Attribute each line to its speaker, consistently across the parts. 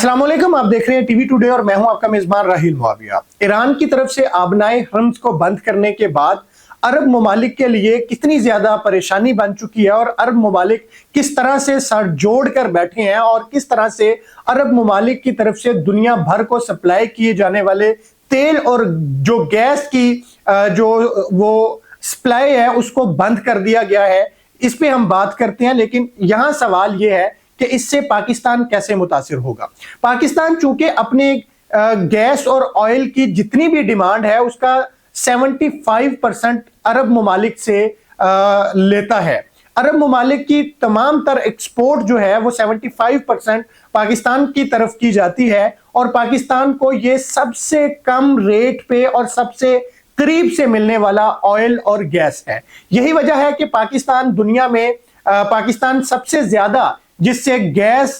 Speaker 1: अस्सलाम वालेकुम, आप देख रहे हैं टीवी टुडे और मैं हूं आपका मेजबान राहिल मुआविया। ईरान की तरफ से आबनाए हर्म्स को बंद करने के बाद अरब ममालिक के लिए कितनी ज्यादा परेशानी बन चुकी है और अरब ममालिक किस तरह से सर जोड़ कर बैठे हैं और किस तरह से अरब ममालिक की तरफ से दुनिया भर को सप्लाई किए जाने वाले तेल और जो गैस की जो वो सप्लाई है उसको बंद कर दिया गया है, इस पे हम बात करते हैं। लेकिन यहां सवाल ये है कि इससे पाकिस्तान कैसे मुतासिर होगा। पाकिस्तान चूंकि अपने गैस और ऑयल की जितनी भी डिमांड है उसका 75% अरब ममालिक से लेता है। अरब ममालिक की तमाम तर एक्सपोर्ट जो है वो 75% पाकिस्तान की तरफ की जाती है और पाकिस्तान को ये सबसे कम रेट पे और सबसे करीब से मिलने वाला ऑयल और गैस है। यही वजह है कि पाकिस्तान दुनिया में पाकिस्तान सबसे ज्यादा जिससे गैस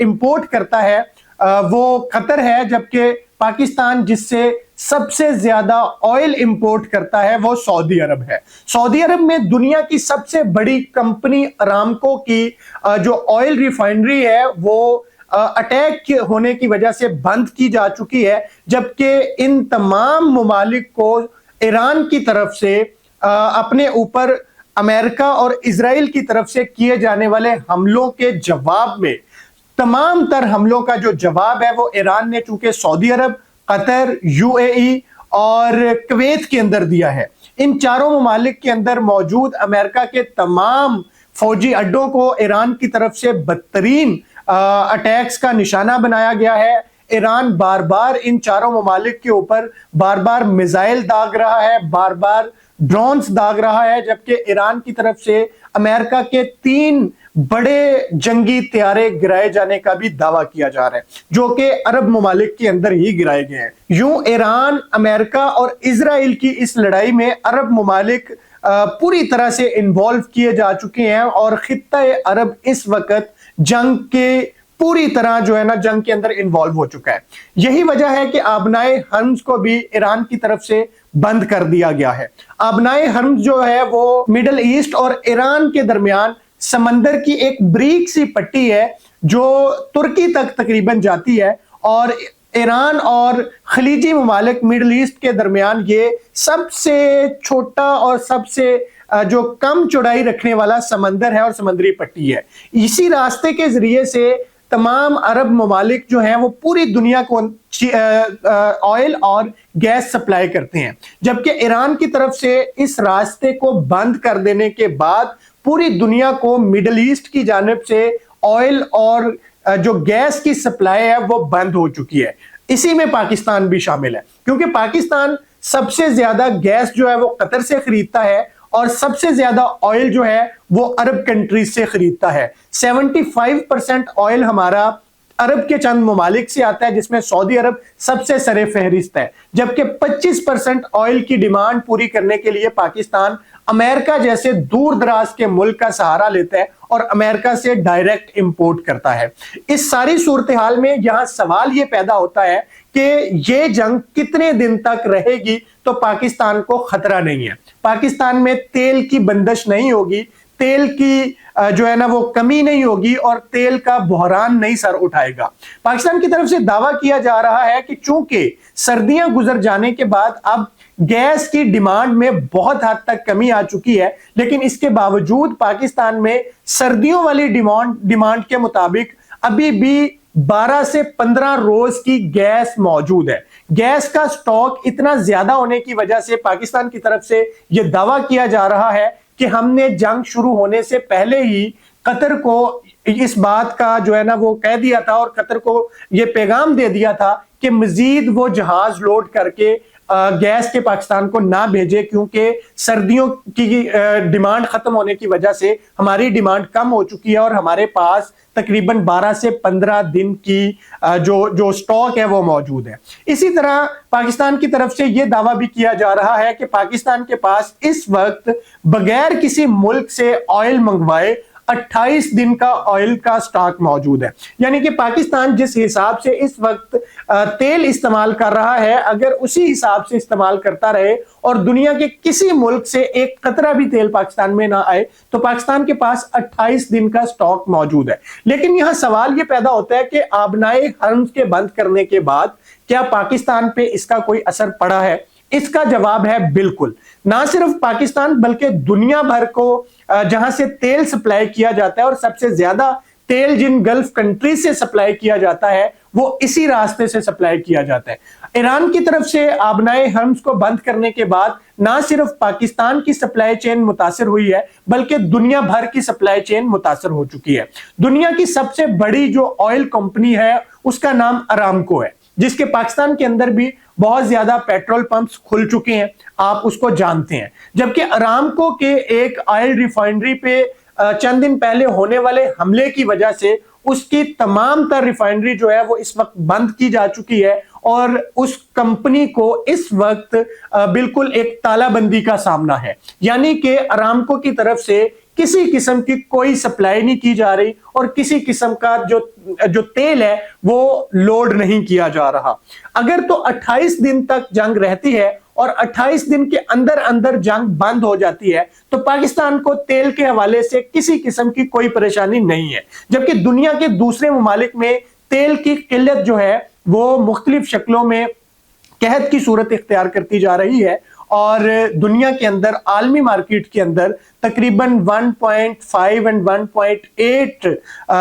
Speaker 1: इंपोर्ट करता है वो कतर है, जबकि पाकिस्तान जिससे सबसे ज्यादा ऑयल इंपोर्ट करता है वो सऊदी अरब है। सऊदी अरब में दुनिया की सबसे बड़ी कंपनी अरामको की जो ऑयल रिफाइनरी है वो अटैक होने की वजह से बंद की जा चुकी है, जबकि इन तमाम ममालिक को ईरान की तरफ से अपने ऊपर अमेरिका और इजराइल की तरफ से किए जाने वाले हमलों के जवाब में तमाम तर हमलों का जो जवाब है वो ईरान ने चूंकि सऊदी अरब, कतर, यूएई और कुवैत के अंदर दिया है। इन चारों ममालिक के अंदर मौजूद अमेरिका के तमाम फौजी अड्डों को ईरान की तरफ से बदतरीन अटैक्स का निशाना बनाया गया है। ईरान बार बार इन चारों ममालिक के ऊपर बार बार मिसाइल दाग रहा है, बार बार ड्रोन्स दाग रहा है, जबकि ईरान की तरफ से अमेरिका के 3 बड़े जंगी तैयारे गिराए जाने का भी दावा किया जा रहा है, जो कि अरब ममालिक के अंदर ही गिराए गए हैं। यूं ईरान, अमेरिका और इजराइल की इस लड़ाई में अरब ममालिक पूरी तरह से इन्वॉल्व किए जा चुके हैं और खित्ता अरब इस वक्त जंग के पूरी तरह जो है ना जंग के अंदर इन्वॉल्व हो चुका है। यही वजह है कि आबनाए हर्म्स को भी ईरान की तरफ से बंद कर दिया गया है। आबनाए हर्म्स जो है वो मिडल ईस्ट और ईरान के दरमियान समंदर की एक ब्रीक सी पट्टी है जो तुर्की तक तकरीबन जाती है और ईरान और खलीजी ममालिक मिडल ईस्ट के दरमियान ये सबसे छोटा और सबसे जो कम चौड़ाई रखने वाला समंदर है और समंदरी पट्टी है। इसी रास्ते के जरिए से तमाम अरब ममालिक जो हैं वो पूरी दुनिया को ऑयल और गैस सप्लाई करते हैं, जबकि ईरान की तरफ से इस रास्ते को बंद कर देने के बाद पूरी दुनिया को मिडल ईस्ट की जानिब से ऑयल और जो गैस की सप्लाई है वो बंद हो चुकी है। इसी में पाकिस्तान भी शामिल है, क्योंकि पाकिस्तान सबसे ज्यादा गैस जो है वो कतर से खरीदता है और सबसे ज्यादा ऑयल जो है वो अरब कंट्रीज से खरीदता है। 75% ऑयल हमारा अरब के चंद ममालिक से आता है, जिसमें सऊदी अरब सबसे सरे फहरिस्त है, जबकि 25% ऑयल की डिमांड पूरी करने के लिए पाकिस्तान अमेरिका जैसे दूर दराज के मुल्क का सहारा लेता है और अमेरिका से डायरेक्ट इंपोर्ट करता है। इस सारी सूरत हाल में यहां सवाल ये पैदा होता है कि ये जंग कितने दिन तक रहेगी, तो पाकिस्तान को खतरा नहीं है। पाकिस्तान में तेल की बंदिश नहीं होगी, तेल की जो है ना वो कमी नहीं होगी और तेल का बहरान नहीं सर उठाएगा। पाकिस्तान की तरफ से दावा किया जा रहा है कि चूंकि सर्दियां गुजर जाने के बाद अब गैस की डिमांड में बहुत हद तक कमी आ चुकी है, लेकिन इसके बावजूद पाकिस्तान में सर्दियों वाली डिमांड के मुताबिक अभी भी 12 से 15 रोज की गैस मौजूद है। गैस का स्टॉक इतना ज्यादा होने की वजह से पाकिस्तान की तरफ से यह दावा किया जा रहा है कि हमने जंग शुरू होने से पहले ही कतर को इस बात का जो है ना वो कह दिया था और कतर को यह पैगाम दे दिया था कि मजीद वो जहाज लोड करके गैस के पाकिस्तान को ना भेजे, क्योंकि सर्दियों की डिमांड खत्म होने की वजह से हमारी डिमांड कम हो चुकी है और हमारे पास तकरीबन 12 से 15 दिन की जो स्टॉक है वो मौजूद है। इसी तरह पाकिस्तान की तरफ से यह दावा भी किया जा रहा है कि पाकिस्तान के पास इस वक्त बगैर किसी मुल्क से ऑयल मंगवाए 28 दिन का ऑयल का स्टॉक मौजूद है। यानी कि पाकिस्तान जिस हिसाब से इस वक्त तेल इस्तेमाल कर रहा है, अगर उसी हिसाब से इस्तेमाल करता रहे और दुनिया के किसी मुल्क से एक कतरा भी तेल पाकिस्तान में ना आए, तो पाकिस्तान के पास 28 दिन का स्टॉक मौजूद है। लेकिन यहां सवाल यह पैदा होता है कि आबनाए हर्म्स के बंद करने के बाद क्या पाकिस्तान पे इसका कोई असर पड़ा है? इसका जवाब है बिल्कुल। ना सिर्फ पाकिस्तान बल्कि दुनिया भर को जहां से तेल सप्लाई किया जाता है, और सबसे ज्यादा तेल जिन गल्फ कंट्रीज से सप्लाई किया जाता है वो इसी रास्ते से सप्लाई किया जाता है। ईरान की तरफ से आबनाए हर्म्स को बंद करने के बाद ना सिर्फ पाकिस्तान की सप्लाई चेन मुतासर हुई है बल्कि दुनिया भर की सप्लाई चेन मुतासर हो चुकी है। दुनिया की सबसे बड़ी जो ऑयल कंपनी है उसका नाम अरामको है, जिसके पाकिस्तान के अंदर भी बहुत ज्यादा पेट्रोल पंप्स खुल चुके हैं, आप उसको जानते हैं। जबकि अरामको के एक ऑयल रिफाइनरी पे चंद दिन पहले होने वाले हमले की वजह से उसकी तमाम तर रिफाइनरी जो है वो इस वक्त बंद की जा चुकी है, और उस कंपनी को इस वक्त बिल्कुल एक तालाबंदी का सामना है। यानी कि अरामको की तरफ से किसी किस्म की कोई सप्लाई नहीं की जा रही और किसी किस्म का जो तेल है वो लोड नहीं किया जा रहा। अगर तो 28 दिन तक जंग रहती है और 28 दिन के अंदर अंदर जंग बंद हो जाती है तो पाकिस्तान को तेल के हवाले से किसी किस्म की कोई परेशानी नहीं है। जबकि दुनिया के दूसरे ममालिक में तेल की किल्लत जो है वो मुख्तलिफ शक्लों में कहत की सूरत इख्तियार करती जा रही है, और दुनिया के अंदर आलमी मार्केट के अंदर तकरीबन 1.5 और 1.8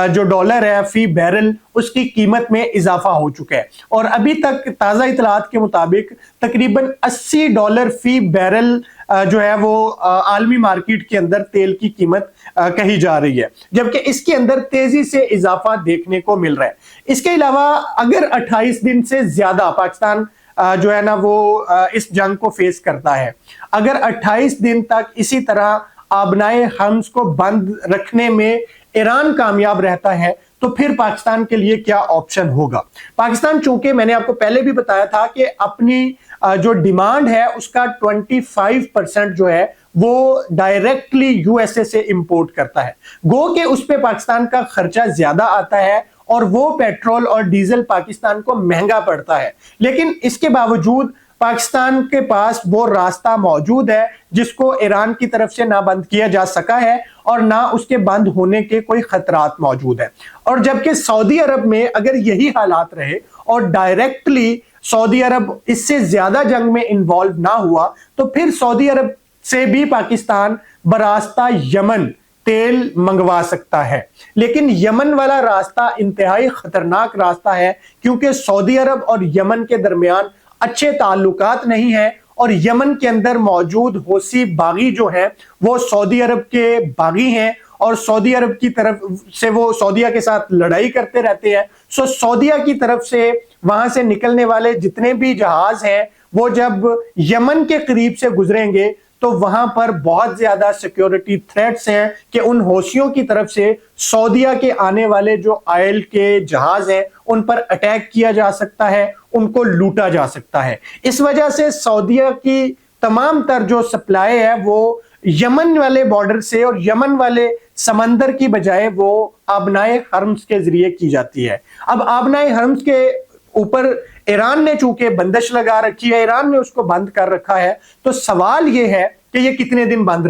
Speaker 1: जो डॉलर है फी बैरल उसकी कीमत में इजाफा हो चुका है। और अभी तक ताज़ा इतलात के मुताबिक तकरीबन $80 फी बैरल जो है वो आलमी मार्केट के अंदर तेल की कीमत कही जा रही है, जबकि इसके अंदर तेजी से इजाफा देखने को मिल रहा है। इसके अलावा अगर 28 दिन से ज्यादा पाकिस्तान जो है ना वो इस जंग को फेस करता है, अगर 28 दिन तक इसी तरह आबनाए हर्म्स को बंद रखने में ईरान कामयाब रहता है तो फिर पाकिस्तान के लिए क्या ऑप्शन होगा? पाकिस्तान चूंकि मैंने आपको पहले भी बताया था कि अपनी जो डिमांड है उसका 25% जो है वो डायरेक्टली यूएसए से इंपोर्ट करता है, गो के उस पे पाकिस्तान का खर्चा ज्यादा आता है और वो पेट्रोल और डीजल पाकिस्तान को महंगा पड़ता है। लेकिन इसके बावजूद पाकिस्तान के पास वो रास्ता मौजूद है जिसको ईरान की तरफ से ना बंद किया जा सका है और ना उसके बंद होने के कोई खतरात मौजूद है। और जबकि सऊदी अरब में अगर यही हालात रहे और डायरेक्टली सऊदी अरब इससे ज्यादा जंग में इन्वॉल्व ना हुआ तो फिर सऊदी अरब से भी पाकिस्तान बरास्ता यमन तेल मंगवा सकता है। लेकिन यमन वाला रास्ता इंतहाई खतरनाक रास्ता है, क्योंकि सऊदी अरब और यमन के दरमियान अच्छे ताल्लुकात नहीं है, और यमन के अंदर मौजूद हौसी बागी जो है वो सऊदी अरब के बागी हैं, और सऊदी अरब की तरफ से वो सऊदीया के साथ लड़ाई करते रहते हैं। सो सऊदीया की तरफ से वहां से निकलने वाले जितने भी जहाज हैं वो जब यमन के करीब से गुजरेंगे तो वहां पर बहुत ज्यादा सिक्योरिटी थ्रेट्स हैं कि उन हौसियों की तरफ से सऊदीया के आने वाले जो ऑयल के जहाज हैं उन पर अटैक किया जा सकता है, उनको लूटा जा सकता है। इस वजह से सऊदीया की तमाम तर जो सप्लाई है वो यमन वाले बॉर्डर से और यमन वाले समंदर की बजाय वो आबनाए हर्म्स के जरिए की जाती है। अब आबनाए हर्म्स के ऊपर ईरान ने चूंकि बंदिश लगा रखी है, ईरान ने उसको बंद कर रखा है, तो सवाल यह है कि ये कितने दिन बंद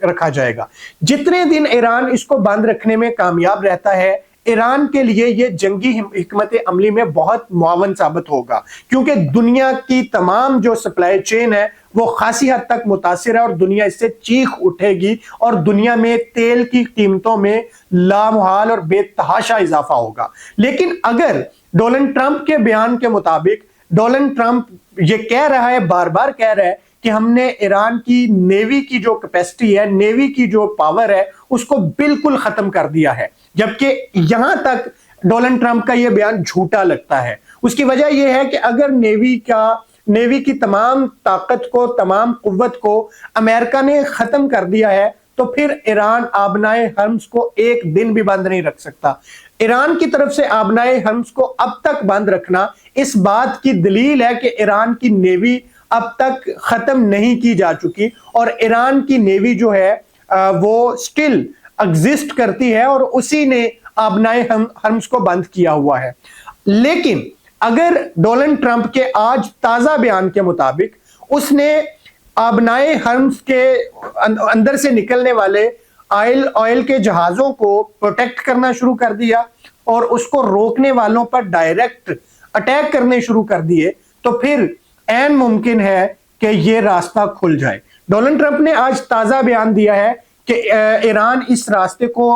Speaker 1: रखा जाएगा। जितने दिन ईरान इसको बंद रखने में कामयाब रहता है ईरान के लिए ये जंगी हिकमत अमली में बहुत मुआवन साबित होगा, क्योंकि दुनिया की तमाम जो सप्लाई चेन है वो खासी हद तक मुतासिर है और दुनिया इससे चीख उठेगी और दुनिया में तेल की कीमतों में लामुहाल और बेतहाशा इजाफा होगा। लेकिन अगर डोनाल्ड ट्रंप के बयान के मुताबिक डोनाल्ड ट्रंप ये कह रहा है, बार बार कह रहा है कि हमने ईरान की नेवी की जो कैपेसिटी है, नेवी की जो पावर है उसको बिल्कुल खत्म कर दिया है, जबकि यहां तक डोनाल्ड ट्रंप का यह बयान झूठा लगता है। उसकी वजह यह है कि अगर नेवी की तमाम ताकत को, तमाम कुव्वत को अमेरिका ने खत्म कर दिया है तो फिर ईरान आबनाए हर्म्स को एक दिन भी बंद नहीं रख सकता। ईरान की तरफ से आबनाए हर्म्स को अब तक बंद रखना इस बात की दलील है कि ईरान की नेवी अब तक खत्म नहीं की जा चुकी और ईरान की नेवी जो है वो स्टिल एग्जिस्ट करती है और उसी ने आबनाए हर्म्स को बंद किया हुआ है। लेकिन اگر ڈونلڈ ٹرمپ کے آج تازہ بیان کے مطابق اس نے آبنائے حرمز کے اندر سے نکلنے والے آئل کے جہازوں کو پروٹیکٹ کرنا شروع کر دیا اور اس کو روکنے والوں پر ڈائریکٹ اٹیک کرنے شروع کر دیے، تو پھر عین ممکن ہے کہ یہ راستہ کھل جائے۔ ڈونلڈ ٹرمپ نے آج تازہ بیان دیا ہے کہ ایران اس راستے کو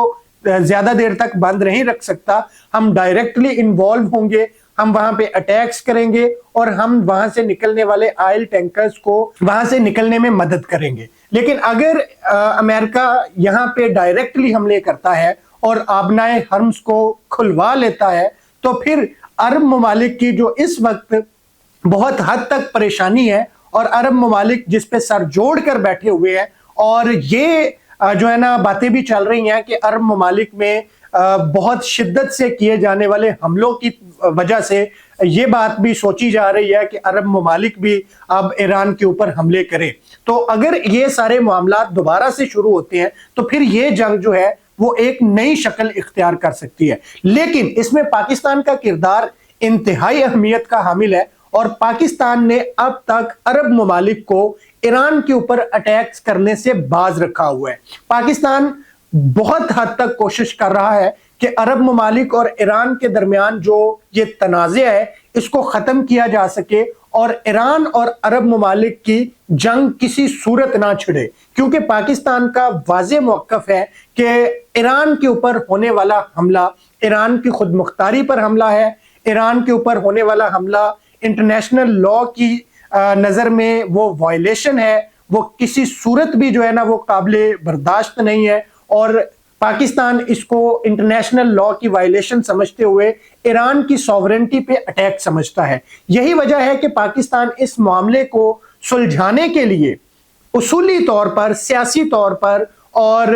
Speaker 1: زیادہ دیر تک بند نہیں رکھ سکتا، ہم ڈائریکٹلی انوالو ہوں گے، ہم وہاں پہ اٹیکس کریں گے اور ہم وہاں سے نکلنے والے آئل ٹینکرز کو وہاں سے نکلنے میں مدد کریں گے۔ لیکن اگر امریکہ یہاں پہ ڈائریکٹلی حملے کرتا ہے اور آبنائے حرمز کو کھلوا لیتا ہے تو پھر عرب ممالک کی جو اس وقت بہت حد تک پریشانی ہے، اور عرب ممالک جس پہ سر جوڑ کر بیٹھے ہوئے ہیں، اور یہ جو ہے نا باتیں بھی چل رہی ہیں کہ عرب ممالک میں بہت شدت سے کیے جانے والے حملوں کی وجہ سے یہ بات بھی سوچی جا رہی ہے کہ عرب ممالک بھی اب ایران کے اوپر حملے کریں۔ تو اگر یہ سارے معاملات دوبارہ سے شروع ہوتے ہیں تو پھر یہ جنگ جو ہے وہ ایک نئی شکل اختیار کر سکتی ہے، لیکن اس میں پاکستان کا کردار انتہائی اہمیت کا حامل ہے، اور پاکستان نے اب تک عرب ممالک کو ایران کے اوپر اٹیکس کرنے سے باز رکھا ہوا ہے۔ پاکستان بہت حد تک کوشش کر رہا ہے کہ عرب ممالک اور ایران کے درمیان جو یہ تنازع ہے اس کو ختم کیا جا سکے، اور ایران اور عرب ممالک کی جنگ کسی صورت نہ چھڑے، کیونکہ پاکستان کا واضح موقف ہے کہ ایران کے اوپر ہونے والا حملہ ایران کی خود مختاری پر حملہ ہے، ایران کے اوپر ہونے والا حملہ انٹرنیشنل لاء کی نظر میں وہ وائلیشن ہے، وہ کسی صورت بھی جو ہے نا وہ قابل برداشت نہیں ہے، اور پاکستان اس کو انٹرنیشنل لاء کی وائلیشن سمجھتے ہوئے ایران کی سوورنٹی پہ اٹیک سمجھتا ہے۔ یہی وجہ ہے کہ پاکستان اس معاملے کو سلجھانے کے لیے اصولی طور پر، سیاسی طور پر اور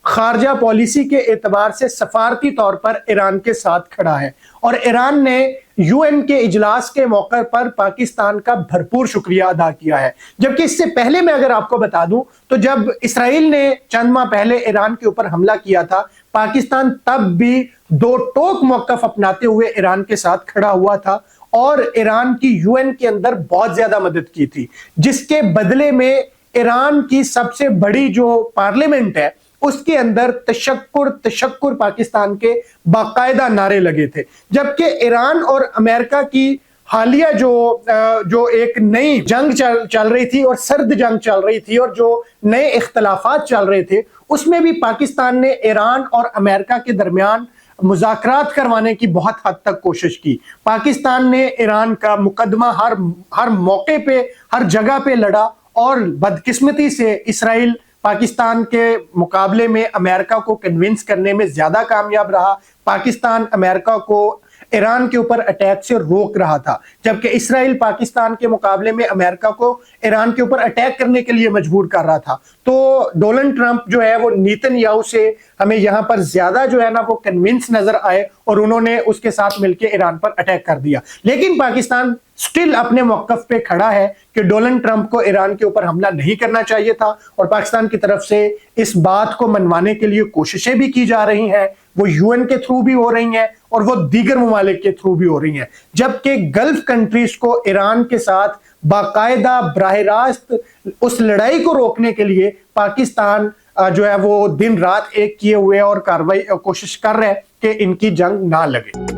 Speaker 1: خارجہ پالیسی کے اعتبار سے سفارتی طور پر ایران کے ساتھ کھڑا ہے، اور ایران نے یو این کے اجلاس کے موقع پر پاکستان کا بھرپور شکریہ ادا کیا ہے۔ جبکہ اس سے پہلے میں اگر آپ کو بتا دوں تو جب اسرائیل نے چند ماہ پہلے ایران کے اوپر حملہ کیا تھا، پاکستان تب بھی دو ٹوک موقف اپناتے ہوئے ایران کے ساتھ کھڑا ہوا تھا، اور ایران کی یو این کے اندر بہت زیادہ مدد کی تھی، جس کے بدلے میں ایران کی سب سے بڑی جو پارلیمنٹ ہے اس کے اندر تشکر پاکستان کے باقاعدہ نعرے لگے تھے۔ جبکہ ایران اور امریکہ کی حالیہ جو ایک نئی جنگ چل رہی تھی، اور سرد جنگ چل رہی تھی، اور جو نئے اختلافات چل رہے تھے، اس میں بھی پاکستان نے ایران اور امریکہ کے درمیان مذاکرات کروانے کی بہت حد تک کوشش کی۔ پاکستان نے ایران کا مقدمہ ہر موقع پہ، ہر جگہ پہ لڑا، اور بدقسمتی سے اسرائیل پاکستان کے مقابلے میں امریکہ کو کنونس کرنے میں زیادہ کامیاب رہا۔ پاکستان امریکہ کو ایران کے اوپر اٹیک سے روک رہا تھا، جبکہ اسرائیل پاکستان کے مقابلے میں امریکہ کو ایران کے اوپر اٹیک کرنے کے لیے مجبور کر رہا تھا۔ تو ڈونلڈ ٹرمپ جو ہے وہ نیتن یاہو سے ہمیں یہاں پر زیادہ جو ہے نا وہ کنونس نظر آئے، اور انہوں نے اس کے ساتھ مل کے ایران پر اٹیک کر دیا۔ لیکن پاکستان سٹل اپنے موقف پہ کھڑا ہے کہ ڈونلڈ ٹرمپ کو ایران کے اوپر حملہ نہیں کرنا چاہیے تھا، اور پاکستان کی طرف سے اس بات کو منوانے کے لیے کوششیں بھی کی جا رہی ہیں، وہ یو این کے تھرو بھی ہو رہی ہیں اور وہ دیگر ممالک کے تھرو بھی ہو رہی ہیں۔ جبکہ گلف کنٹریز کو ایران کے ساتھ باقاعدہ براہ راست اس لڑائی کو روکنے کے لیے پاکستان جو ہے وہ دن رات ایک کیے ہوئے اور کوشش کر رہے ہیں کہ ان کی جنگ نہ لگے۔